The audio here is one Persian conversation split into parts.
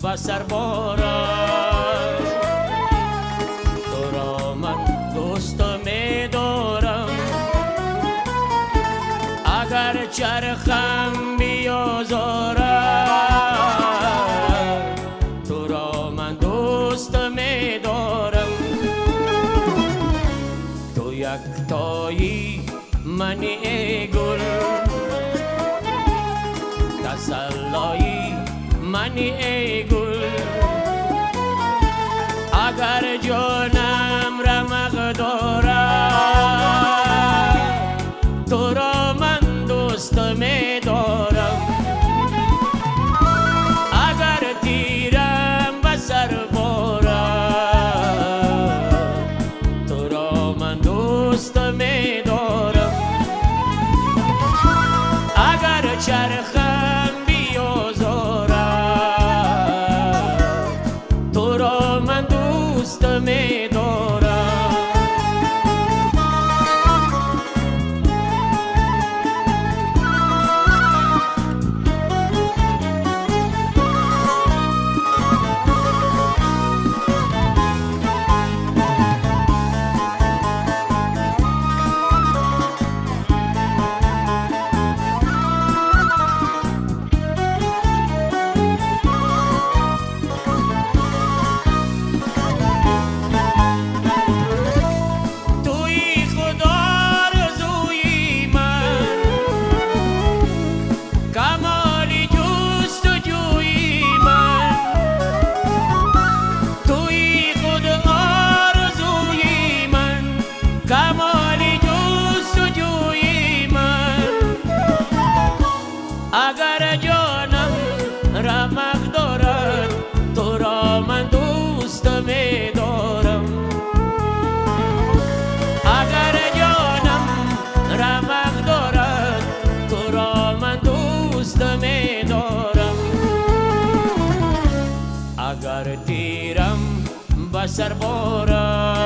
به سر بارم، تو را من دوست می دارم. اگر چرخم بیازارم، تو را من دوست می دارم. تو یکتایی منی ای گل، تسلایی منی ای گل. اگر جانم رمق دارم، تو را من دوست می دارم. اگر تیرم به سر بارم، تو را من دوست می دارم. اگر چرخم بیازارم، تو را من دوست می دارم. اگر جانم رمق دارد، تو را من دوست می دارم. اگر جانم رمق دارد، تو را من دوست می دارم. اگر تیرم به سر بارم،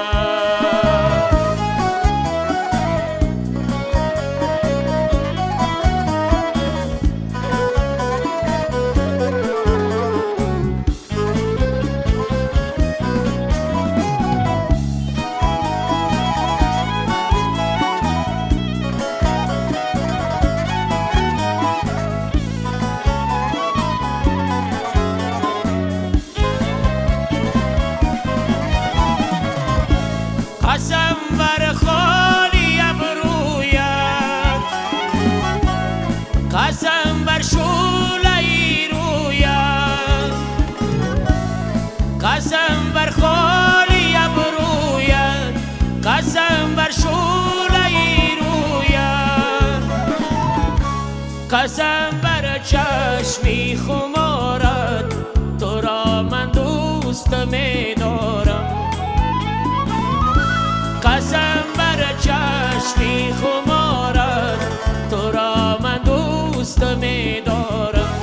قسم بر خالی ابرویت، قسم بر شوله رویت، قسم بر خالی ابرویت، قسم بر شوله رویت، قسم بر چشمی خمارت، تو را من دوست می دارم. قسم بر چشمی خمارت، تو را من دوست می دارم.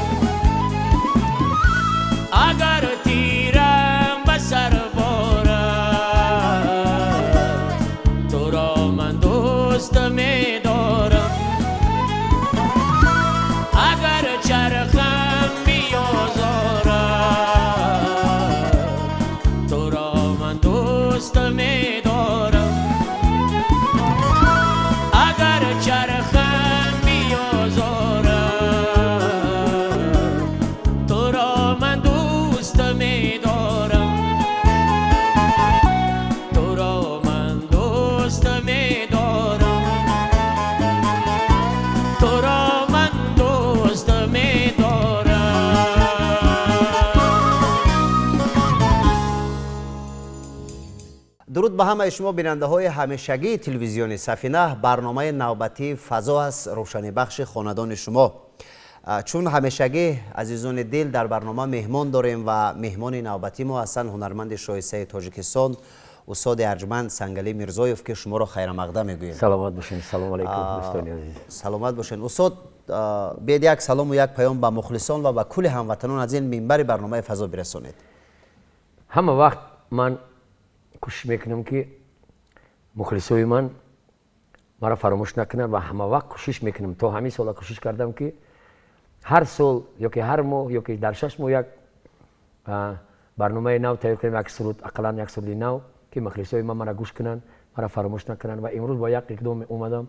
اگر تیرم به سر بارم، تو را من دوست می دارم. اگر چرخم بیازارم، تو را من دوست می دارم. چرخم بیازارم، تو را من دوست می دارم. تو را من دوست می دارم. تو را من دوست می دارم. درود به همه شما بیننده های همیشگی تلویزیون سفینه. برنامه نوبتی فضا است، روشنی بخش خاندان شما. چون همیشگی عزیزان دل در برنامه مهمان داریم و مهمان نوبتی ما هستند هنرمند شایسته تاجیکستان استاد ارجمند سنگلی میرزایوف که شما را خیر مقدم میگویم. سلامت باشین. سلام علیکم دوستان عزیز. سلامت باشین استاد. بیاید یک سلام و یک پیام به مخلصان و به کل هموطنان از این منبر برنامه فضا برسانید. همه وقت من کوشش میکنم که مخلصای من مرا فراموش نکنن و همه وقت کوشش میکنم. تا همین سال کوشش کردم که هر سال یا که هر ماه یا که در 6 ماه یک برنامه نو تیار کردیم، یک سرود، اقلا یک سرود نو که مخلصای ما مرا گوش کنن، مرا فراموش نکنن. و امروز با یک اقدام اومدم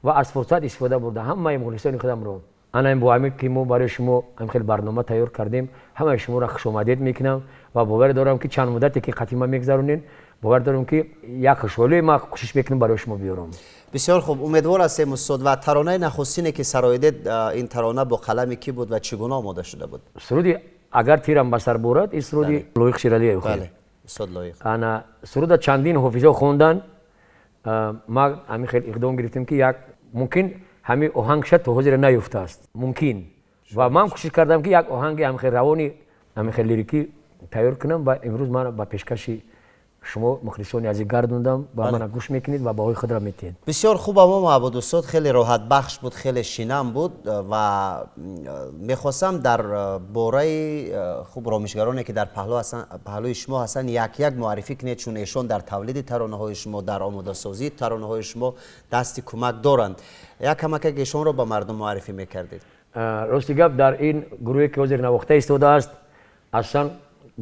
و از فرصت استفاده برده همه مخلصان خودم رو انا با همین که ما برای شما هم خیلی برنامه تیار کردیم، همه شما را خوش آمدید میکنم و باور دارم که چند مدتی که قطعی ما میگذرونین، باور دارم که یک خوشحالی ما کوشش میکنیم برای شما بیارم. بسیار خوب، امیدوار هستیم استاد. و ترانه نخستینی که سرایدید این ترانه با قلم کی بود و چگونه آماده شده بود؟ سرودی اگر تیرم بسر برد این سرودی لایق شیرالی است. بله استاد لایق. انا سرود چندین حافظا خوندن، ما همین خیلی اقدام گرفتیم که یک ممکن همین آهنگ شد تو حاضر نیفته است ممکن، و من کوشش کردم که یک آهنگ همین خیلی روانی همین خیلی لیریکی تیار کنم و امروز من با پیشکش شما مخلصان عزیز گردوندم و من گوش میکنید و باهای خود را میتین. بسیار خوب. اما معبود استاد خیلی راحت بخش بود، خیلی شینم بود و میخواستم در باره خوب رامشگرانی که در پهلوی شما هستن یک معرفی کنید، چون ایشون در تولید ترانه های شما، در آماده سازی ترانه های شما دستی کمک دارند. یک کمک ایشون رو به مردم معرفی میکردید. راستی گپ در این گروهی که حاضر نواخته ایستاده است، اصلا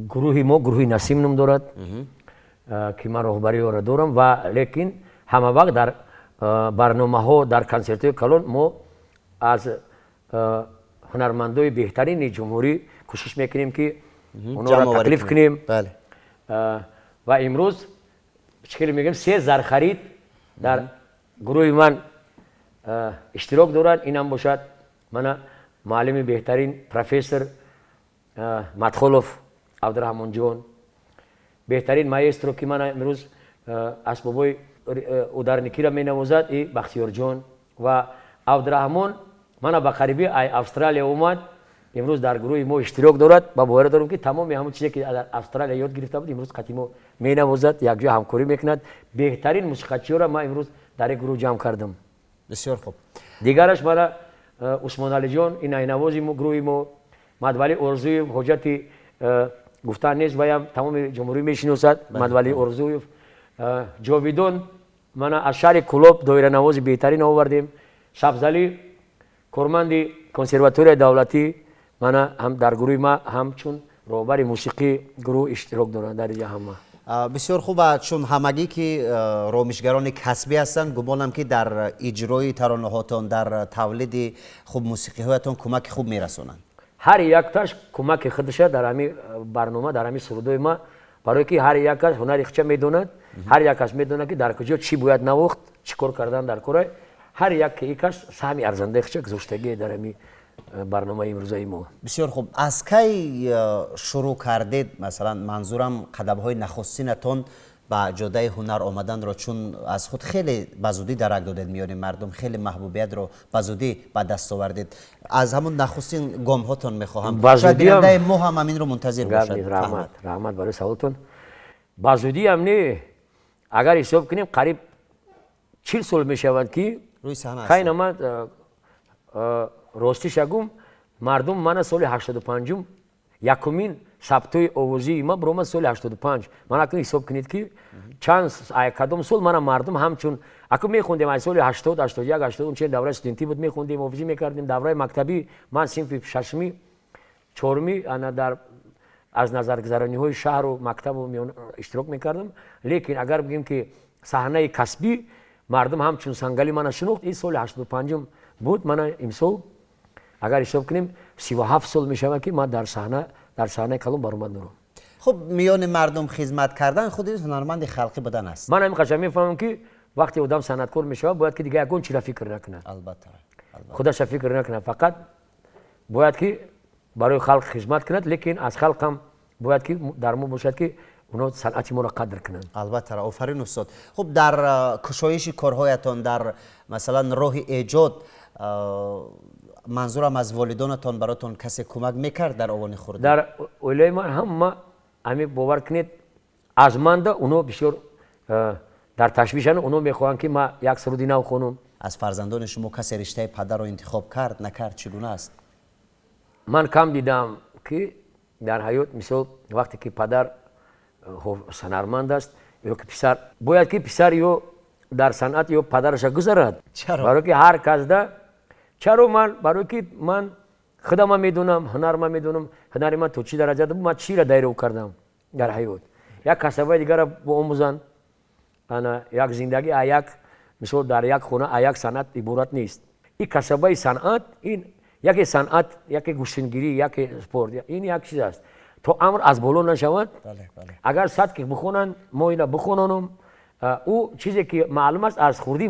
گروهی ما گروهی نسیم نام دارد که من راهبری را دارم، و لیکن همه وقت در برنامه ها در کنسرت های کلان ما از هنرمندای بهترین جمهوری کوشش میکنیم که اونا را تکلیف کنیم. بله. و امروز چکلی میگم 3 خرید در گروه من اشتراک دارد. اینم باشد من معلم بهترین پروفسور مدخلوف عبدالرحمن جان، بهترین مایسترو که من امروز اسبابای اودرنیکی را می نوازد ای بختیار جان، و عبدالرحمن من با قریبی استرالیا اومد امروز در گروه ما اشتراک دارد و باور دارم که تمام همون چیزی که در استرالیا یاد گرفته بود امروز قطعی ما می نوازد، یک جا همکاری میکند. بهترین موسیقی‌ها را ما امروز در گروه جمع کردم. بسیار خوب. دیگرش مرا عثمان علی جان این نوازی ما گروه ما، مدولی ارزوی حجتی گفتن نیست و هم تمام جمهوری میشناسد. مدولی ارزوی جاویدان من از شهر کلوب دایره نواز بهترین آوردیم. سبزعلی کارمند کنسرواتوری دولتی من هم در گروه ما همچون راهبر موسیقی گروه اشتراک دارند در اینجا همه. بسیار خوب. چون همگی که رامشگران کسبی هستند، گمانم که در اجرای ترانه هاتون، در تولید خوب موسیقی هایتون کمک خوب میرسونند. هر یک تاش کمک خودش در همین برنامه، در همین سرودای ما، برای که هر یک کس هنر خودش میدوند، هر یک کس میدونه که در کجا چی باید نواخت، چیکار کردن در کار. هر یک کس سهمی ارزنده خودش گذاشتگی در همین برنامه امروزی ما. بسیار خوب. از کی شروع کردید؟ مثلا منظورم قدم‌های نخستینتون با جاده هنر آمدن را، چون از خود خیلی بزودی درک دادید میان مردم، خیلی محبوبیت رو بزودی به دست آوردید. از همون نخستین گام هاتون میخواهم، شاید بیننده ما هم همین رو منتظر باشد. رحمت برای سوالتون. بزودی هم نه، اگر حساب کنیم قریب 40 سال میشود که روی صحنه هستید. خیلی من راستی شگم مردم من سال 85 یکمین ثبتوی آوازی ما برام سال 85 من اکنون حساب کنید که چند کدام سال من مردم همچون اکنون میخوندیم از سال 80 81 80 چند دوره استودنتی بود میخوندیم، آوازی میکردیم. دوره مکتبی من صنف ششمی چهارمی انا در از نظر گذرانی های شهر و مکتب و اشتراک میکردم. لیکن اگر بگیم که صحنه کسبی مردم همچون سنگلی من شناخت این سال 85 بود. من امسال اگر حساب کنیم 37 سال میشود که من در صحنه کلام برآمد نورم. خب میان مردم خدمت کردن خود هنرمند خلقی بودن است. من هم قشنگ میفهمم که وقتی آدم صنعتکار میشه باید که دیگه یگون چی را فکر نکنه. البته خودش فکر نکنه، فقط باید که برای خلق خدمت کند، لیکن از خلق هم باید که در مو باشد که اونا صنعتی ما را قدر کنند. البته. آفرین استاد. خب در کشایش کارهایتان، در مثلا راه ایجاد، منظورم از والدانتان براتون کسی کمک میکرد در آوان خورد؟ در اولی من هم همین باور کنید از من اونو بسیار در تشویشن، اونو میخوان که ما یک سرودی نو خونم. از فرزندان شما کسی رشته پدر رو انتخاب کرد نکرد؟ چگونه است؟ من کم دیدم که در حیات مثال وقتی که پدر هنرمند است یا که پسر، باید که پسر یا در صنعت یا پدرش گذارد. چرا؟ برای که هر کس ده چرا من برای که من خودم میدونم، هنر من میدونم، هنر من تو چی درجه بود، من چی را دیرو کردم در حیات. یک کسبای دیگر را بیاموزن. انا یک زندگی یک مثال در یک خانه یک صنعت عبارت نیست. این کسبای صنعت، این یک صنعت، یک گوشنگیری، یک اسپورت، این یک چیز است. تو امر از بالا نشود. اگر صد که بخونن ما اینا بخونانم، او چیزی که معلوم است از خوردی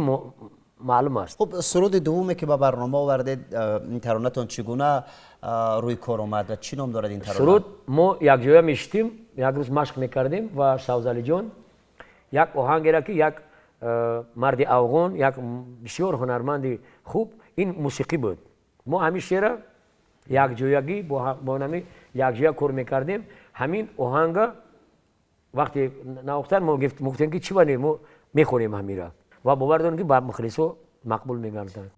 معلوم است. خب سرود دومی که به برنامه آوردید این ترانه‌تون چگونه روی کار اومد و چی نام دارد این ترانه؟ سرود ما یک جای میشتیم، یک روز مشق میکردیم و سوزلی جان یک آهنگی را که یک مرد افغان، یک بسیار هنرمند خوب این موسیقی بود. ما همیشه را یک جایگی با نمی یک جای کار میکردیم. همین آهنگ وقتی نواختن ما گفتیم که چی بانیم ما میخوریم همین را و باور داریم که با مخلصو مقبول میگردن.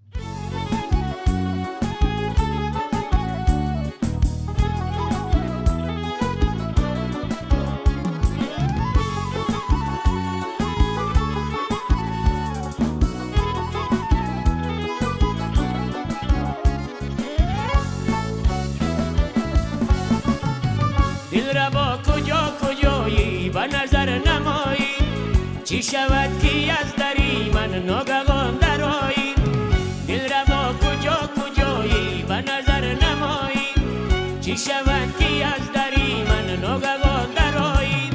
دل را با کجایی به نظر نمایی، چی شود که از دری من ناگهان درآیی. دل را با کجایی به نظر نمایی، چی شود که از دری من ناگهان درآیی.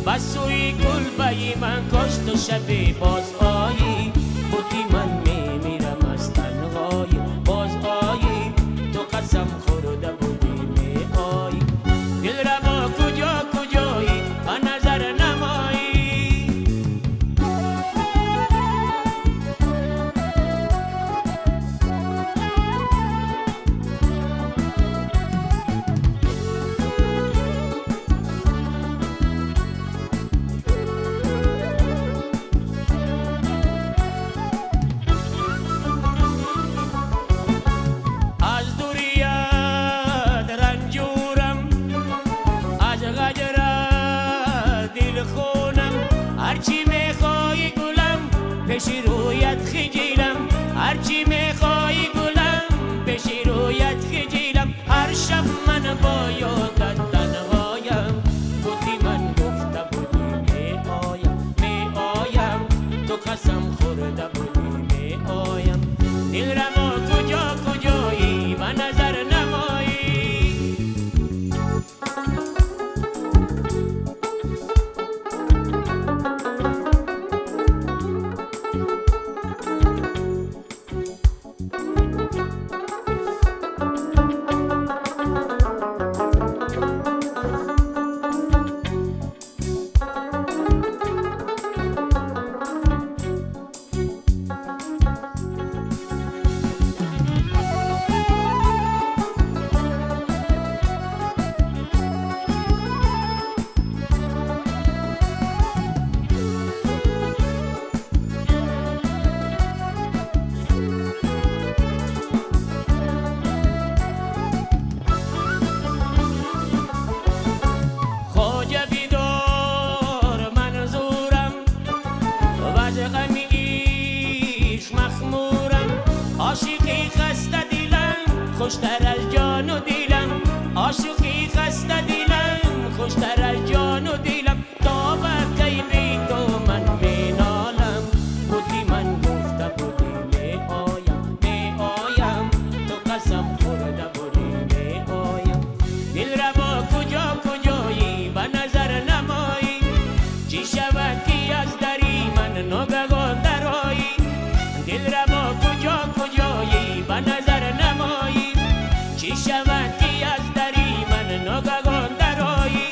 بس سوی کلبه من کشت و شب باز آیی، بودی من میمیرم از تنهایی. باز آیی تو قسم خورده بودی می آیی. دل را با کجایی به نظر نمایی. از دوریت رنجورم، از غجرت دل خونم. هرچی میخوای گلم پیش رویت خجیلم، هرچی میخوای گلم پیش رویت خجیلم. هر شب من با یادت تنهایم، بودی من گفته بودی می آیم، تو قسم خورده بودی می آیم. دل را با کجایی به نظر نمایی. خواجه بیدار منظورم، وجه غمی عشق مخمورم. عاشقی خسته دلم خوشتر از جان و دلم، عاشقی خسته دلم خوشتر از جان و دلم. تا به کی بی تو من بینالم، بودی من گفته بودی می آیم، تو قسم خورده بودی می آیم. دل را با کجایی به نظر نمایی، چی شود که از دری من ناگهان درآیی. دل را با کجایی به نظر نمایی، چی شود که از دری من ناگهان درآیی.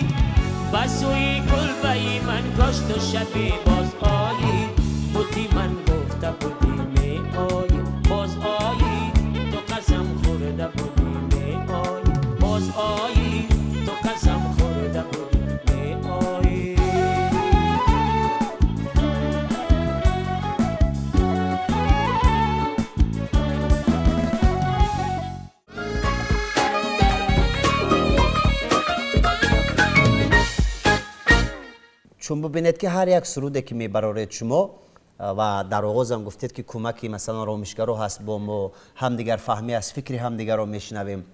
بس سوی کلبه من کشت و شب باز آیی، بودی من گفته بودی می آیی. باز آیی تو قسم خورده بودی می آیی. باز آیی تو قسم خورده بودی می آیی. چون ببینید که هر یک سروده که میبرارید شما و در آغاز هم گفتید که کمکی مثلا رامشگرو هست با ما همدیگر فهمی از فکری همدیگر رو میشنویم.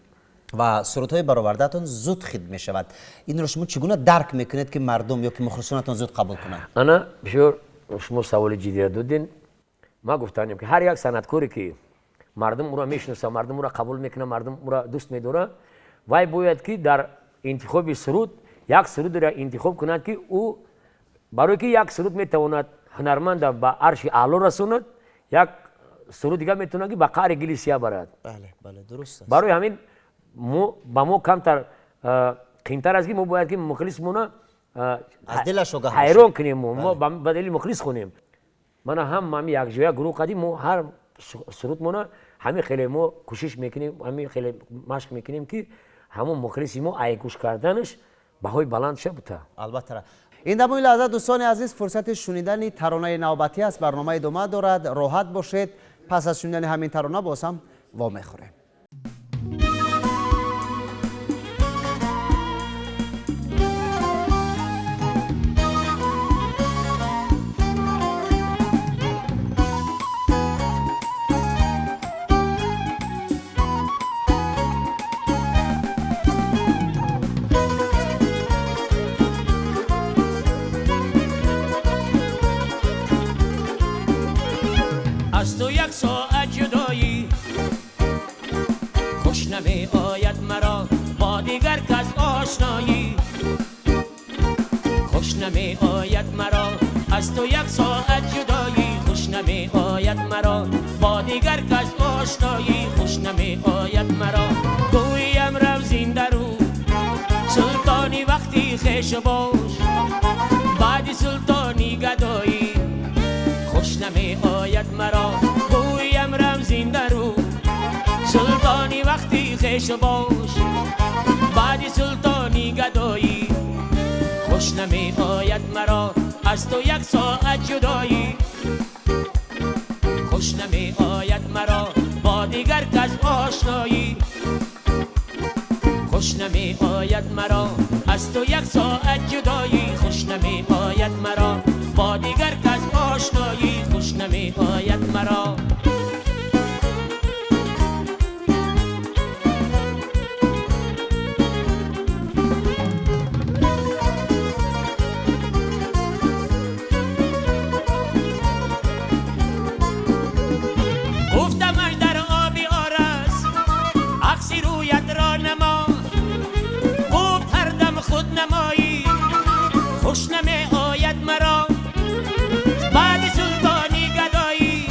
و سرودهای برآوردهتان زود خید می شود. این رو شما چگونه درک میکنید که مردم یا که مخلصانتان زود قبول کنند؟ انا بسیار شما سوال جدی را دادین. ما گفتم که هر یک صنعتکاری که مردم او را میشناسه، مردم او را قبول میکنه، مردم او را دوست میداره، وای باید که در انتخاب سرود یک سرود را انتخاب کند که او برای که یک سرود میتواند هنرمند به عرش اعلی رسوند، یک سرود دیگه میتونه که به قعر گلیسیا برد. بله درست است. برای همین با ما کمتر قیمتر از که ما باید که مخلص مونا از دلش آگاه حیران کنیم، ما به دلیل مخلص کنیم. من هم یک جای گروه قدیم ما هر سرود مونا همین خیلی ما کوشش میکنیم، همین خیلی مشق میکنیم که همون مخلصی ما ایگوش کردنش بهای بلند شه بوده. البته این دموی لحظه دوستان عزیز فرصت شنیدن ترانه نوبتی است. برنامه ادامه دارد، راحت باشید. پس از شنیدن همین ترانه باز هم وا میخوریم. از تو یک ساعت جدایی خوش نمی آید مرا، با دیگر کس آشنایی خوش نمی آید مرا. از تو یک ساعت جدایی خوش نمی آید مرا، با دیگر کس آشنایی خوش نمی آید مرا. گویم رمزین درو سلطانی وقتی خیش باش، بعد سلطانی گدایی خوش نمی آید مرا. گویم رمزین درو سلطانی وقتی خیش باش، بعد سلطانی گدایی خوش نمی آید مرا. از تو یک ساعت جدایی خوش نمی آید مرا، با دیگر کس آشنایی خوش نمی آید مرا. از تو یک ساعت جدایی خوش نمی آید مرا، با دیگر کس آشنایی خوش نمی آید مرا. گفتمش در آبی آرس عکسی رویت را نما، گفت هر دم خود نمایی خوش نمی آید مرا. بعد سلطانی گدایی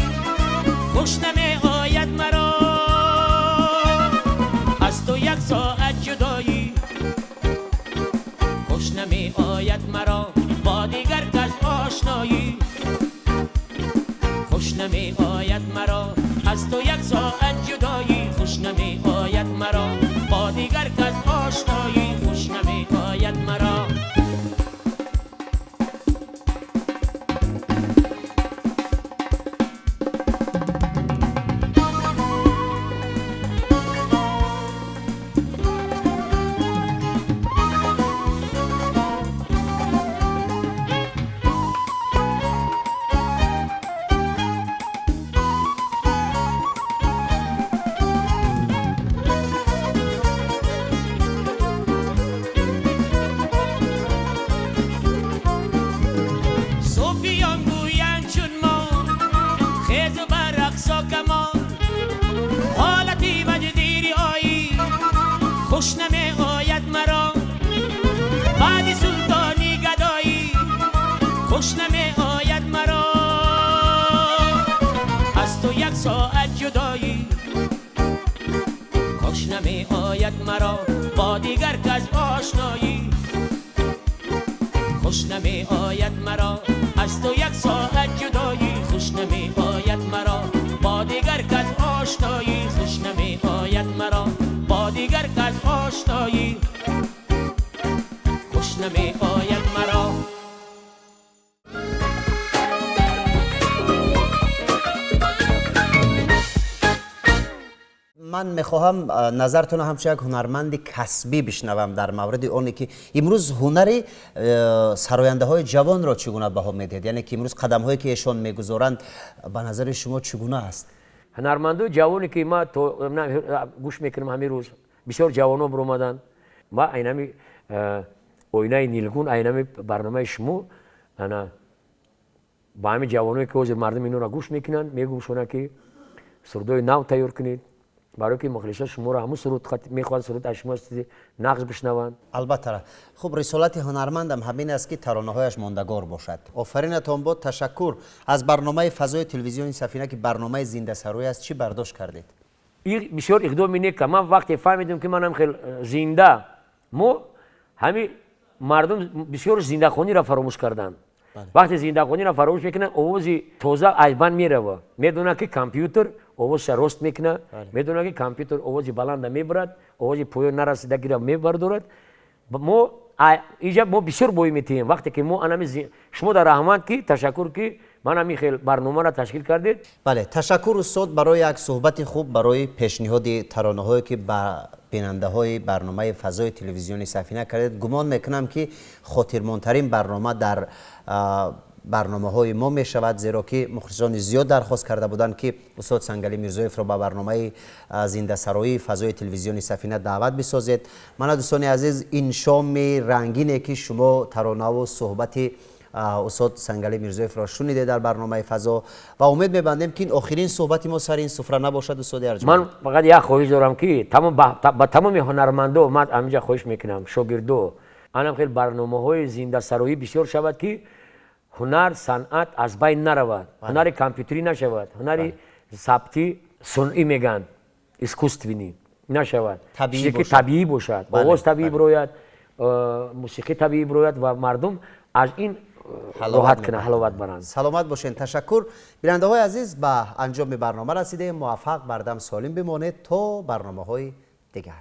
خوش نمی آید مرا. از تو یک ساعت جدایی خوش نمی آید مرا، با دیگر کس آشنایی خوش نمی آید مرا. از تو یک ساعت جدایی خوش نمی آید مرا، با دیگر کس آشنایی خوش نمی آید مرا. خوش نمی آید مرا. بعد سلطانی گدایی خوش نمی آید مرا. از تو یک ساعت جدایی خوش نمی آید مرا، با دیگر کس آشنایی خوش نمی آید مرا. از تو یک ساعت جدایی خوش نمی آید مرا، با دیگر کس آشنایی خوش نمی آید مرا، با دیگر کس آشنایی خوش نمی آید مرا. من میخواهم نظرتون همچه یک هنرمند کسبی بشنوم در مورد اونی که امروز هنر سراینده های جوان را چگونه بها میدهید، یعنی که امروز قدم هایی که ایشان میگذارند به نظر شما چگونه است؟ هنرمندای جوانی که ما تو گوش میکنیم همین روز بسیار جوانان برآمدند و اینمی آینه نیلگون اینمی برنامه شما انا با همین جوانایی که حاضر مردم اینو را گوش میکنن میگم شما که سرودای نو تیار کنید برای که مخلصا شما را همون سرود میخواد سرود از شما نقض بشنوند. البته خب رسالت هنرمندم همین است که ترانه‌هایش ماندگار باشد. آفرینتان بود. تشکر از برنامه فضای تلویزیونی سفینه که برنامه زنده سرای است. چی برداشت کردید؟ این بسیار اقدام نیک که من وقتی فهمیدم که منم خیلی زنده ما همین مردم بسیار زنده خونی را فراموش کردن. وقتی زنده خونی را فراموش میکنن آوازی تازه ایبان میره میدونه که کامپیوتر آواز رست میکنه میدونه که کامپیوتر آوازی بلند میبرد آوازی پایان نرسیدگی را میبردارد ما اینجا ما بسیار بوی میتیم وقتی که ما شما در رحمت کی تشکر کی من همین خیلی برنامه را تشکیل کردید. بله تشکر استاد برای یک صحبت خوب برای پیشنهاد ترانه‌هایی که با بیننده‌های برنامه فضای تلویزیونی سفینه کردید. گمان میکنم که خاطرماندترین برنامه در برنامه‌های ما می شود زیرا که مخلصان زیاد درخواست کرده بودند که استاد سنگلی میرزایف را به برنامه زنده سرایی فضای تلویزیونی سفینه دعوت بسازید. من دوستان عزیز این شام رنگینه که شما ترانه و صحبت استاد سنگلی میرزایف را شنیده در برنامه فضا و امید می‌بندیم که این آخرین صحبت ما سر این سفره نباشد. استاد ارجمند من فقط یک خواهش دارم که با تمام هنرمندا من همینجا خواهش میکنم شاگردو انم خیلی برنامه‌های زنده سرایی بسیار شود که هنر صنعت از بین نرود هنر کامپیوتری نشود هنر ثبتی صنعی میگن اسکوستوینی نشود چیزی طبیعی باشد آواز طبیعی بروید موسیقی طبیعی بروید و مردم از این راحت کنه حلاوت برند. سلامت باشین. تشکر. بیننده های عزیز به انجام برنامه رسیده. موفق بردم سالم بمانید تا برنامه های دیگر.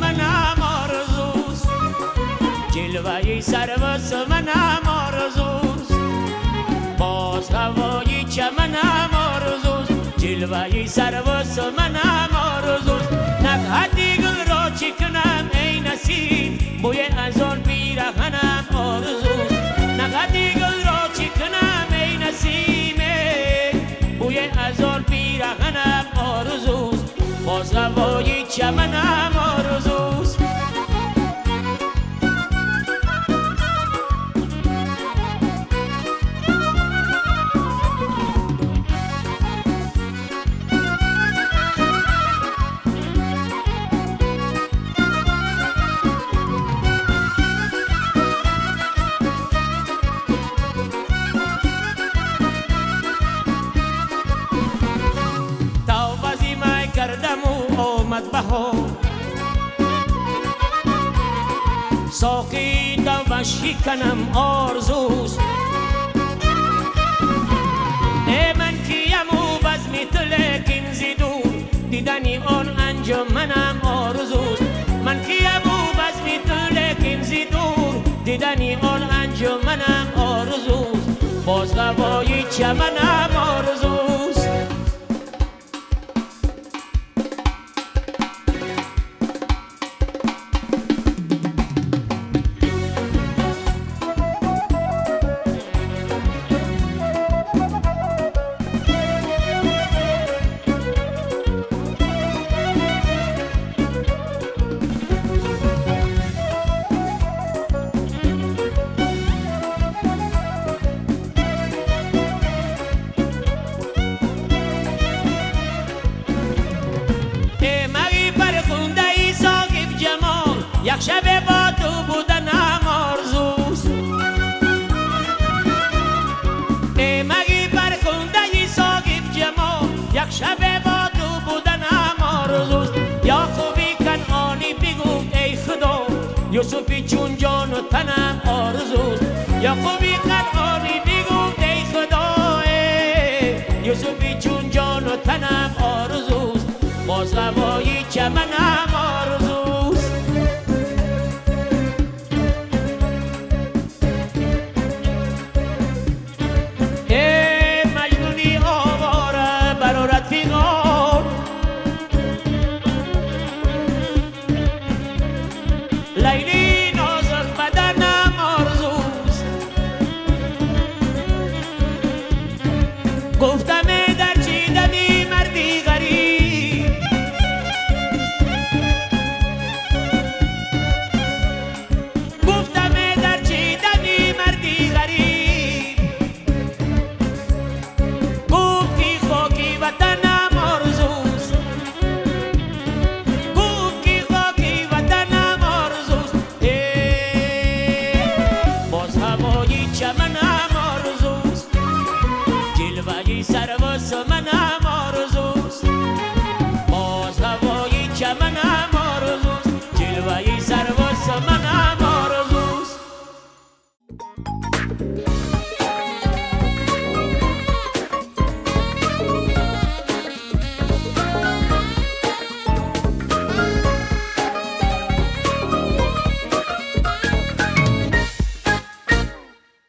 منم آرزوست جلوه سرباز منم آرزوست باز هوای چمنم آرزوست جلوه سرباز منم آرزوست نگهدی گل را چی کنم ای نصیب بوی از آن بیرهنم آرزوست نگهدی گل را چی کنم ای نصیب بوی از آن بیرهنم آرزوست باز هوای چمنم آرزوست توبازی مای کردم و آمد بهار ساقی دوشی کنم آرزوست ای من کیم و بزمی تو لیکن زیدور دیدنی آن انجمنم آرزوست من کیم و بزمی تو لیکن زیدور دیدنی آن انجمنم آرزوست باز غوای چمنم آرزوست یک شب با تو بودنم آرزوست ای مگی فرخنده ساقب جمال یک شب با تو بودنم آرزوست یا خوبی کنعانی بگو ای خدا یوسفی چون جان و تنم آرزوست یا خوبی کنعانی بگو ای خدا یوسفی چون جان و تنم آرزوست باز غوای چمنم آرزوست لیلی